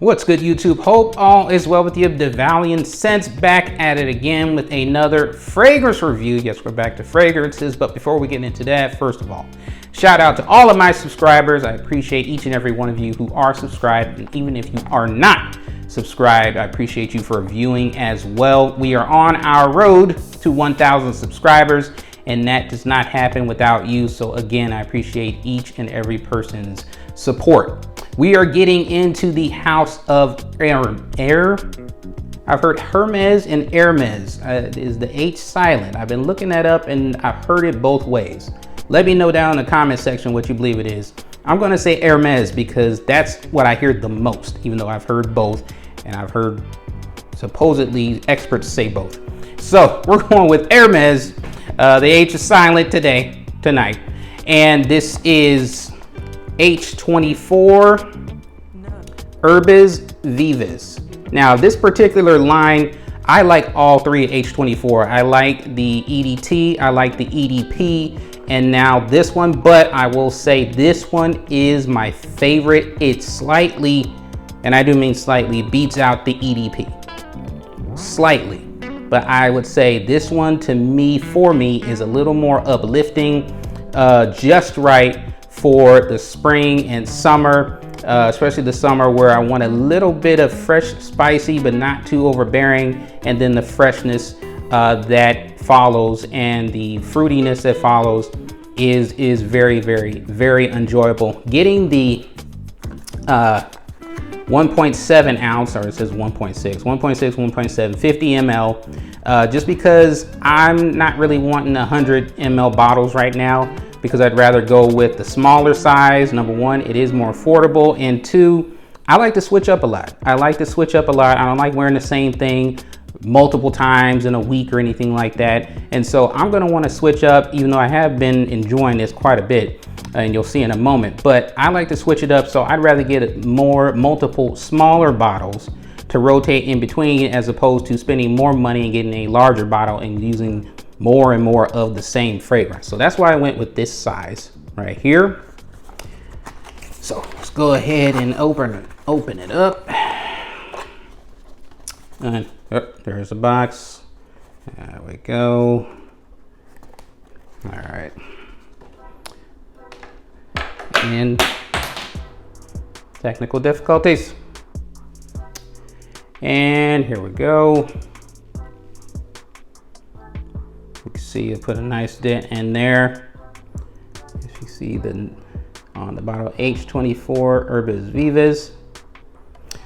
What's good, YouTube? Hope all is well with you. The Valiant Scents back at it again with another fragrance review. Yes, we're back to fragrances, but before we get into that, first of all, shout out to all of my subscribers. I appreciate each and every one of you who are subscribed, and even if you are not subscribed, I appreciate you for viewing as well. We are on our road to 1,000 subscribers, and that does not happen without you. So again, I appreciate each and every person's support. We are getting into the house of I've heard Hermes and Hermes. Is the H silent? I've been looking that up and I've heard it both ways. Let me know down in the comment section what you believe it is. I'm gonna say Hermes because that's what I hear the most, even though I've heard both and I've heard supposedly experts say both. So we're going with Hermes. The H is silent tonight. And this is H24 Herbes Vives. Now this particular line, I like all three H24. I like the EDT, I like the EDP, and now this one, but I will say this one is my favorite. It slightly, and I do mean slightly, beats out the EDP. Slightly. But I would say this one for me, is a little more uplifting, just right for the spring and summer, especially the summer where I want a little bit of fresh, spicy, but not too overbearing. And then the freshness that follows and the fruitiness that follows is very, very, very enjoyable. Getting the 1.7 ounce, or it says 1.7, 50 ml, just because I'm not really wanting 100 ml bottles right now, because I'd rather go with the smaller size. Number one, it is more affordable, and two, I like to switch up a lot. I don't like wearing the same thing multiple times in a week or anything like that. And so I'm gonna wanna switch up, even though I have been enjoying this quite a bit, and you'll see in a moment, but I like to switch it up. So I'd rather get multiple smaller bottles to rotate in between, as opposed to spending more money and getting a larger bottle and using more and more of the same fragrance. So that's why I went with this size right here. So let's go ahead and open it up. And there's the box. There we go. All right. And technical difficulties. And here we go. You can see it put a nice dent in there. If you see on the bottle, H24 Herbes Vives.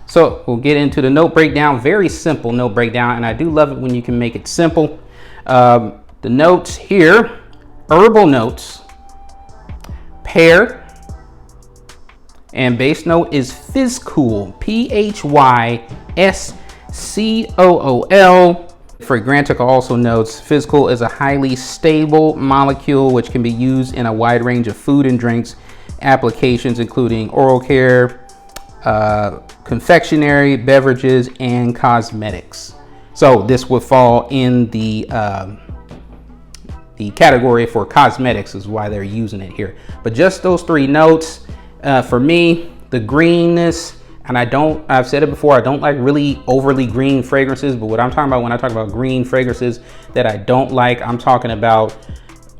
So we'll get into the note breakdown. Very simple note breakdown, and I do love it when you can make it simple. The notes here: herbal notes, pear, and base note is Physcool, Physcool. Fragrantica also notes Physcool is a highly stable molecule which can be used in a wide range of food and drinks applications, including oral care, confectionery, beverages, and cosmetics. So this would fall in the category for cosmetics, is why they're using it here. But just those three notes, for me, the greenness, and I've said it before, I don't like really overly green fragrances, but what I'm talking about when I talk about green fragrances that I don't like, I'm talking about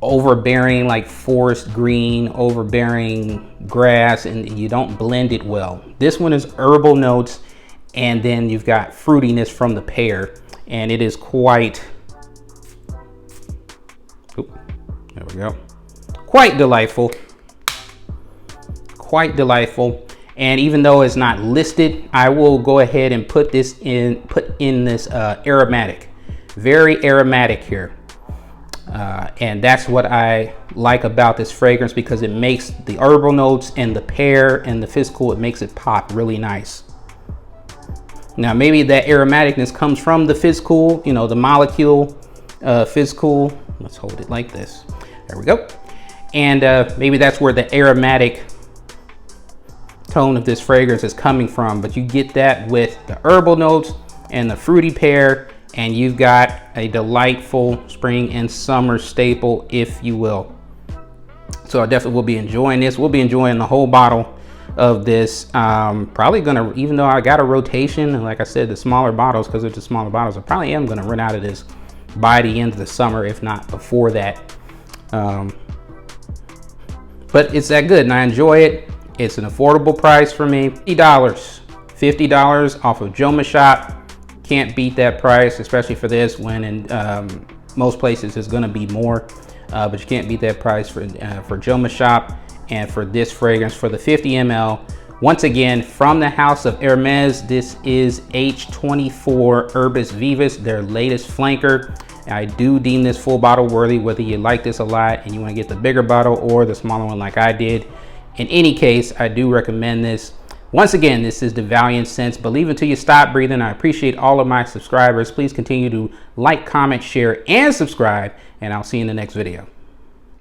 overbearing, like forest green, overbearing grass, and you don't blend it well. This one is herbal notes, and then you've got fruitiness from the pear, and it is quite, there we go, quite delightful. And even though it's not listed, I will go ahead and put in this aromatic, very aromatic here. And that's what I like about this fragrance, because it makes the herbal notes and the pear and the Physcool, it makes it pop really nice. Now maybe that aromaticness comes from the Physcool, the molecule Physcool. Let's hold it like this. There we go. And maybe that's where the aromatic tone of this fragrance is coming from, but you get that with the herbal notes and the fruity pear, and you've got a delightful spring and summer staple, if you will. So I definitely will be enjoying this. We'll be enjoying the whole bottle of this. Probably gonna, even though I got a rotation, and like I said, the smaller bottles, because it's the smaller bottles, I probably am gonna run out of this by the end of the summer, if not before that. But it's that good and I enjoy it. It's an affordable price for me. $50 off of Joma Shop. Can't beat that price, especially for this, when in most places it's gonna be more. But you can't beat that price for Joma Shop. And for this fragrance, for the 50 ml, once again, from the house of Hermes, this is H24 Herbes Vives, their latest flanker. I do deem this full bottle worthy, whether you like this a lot and you want to get the bigger bottle or the smaller one like I did. In any case, I do recommend this. Once again, this is the Valiant Scents. Believe until you stop breathing. I appreciate all of my subscribers. Please continue to like, comment, share, and subscribe, and I'll see you in the next video.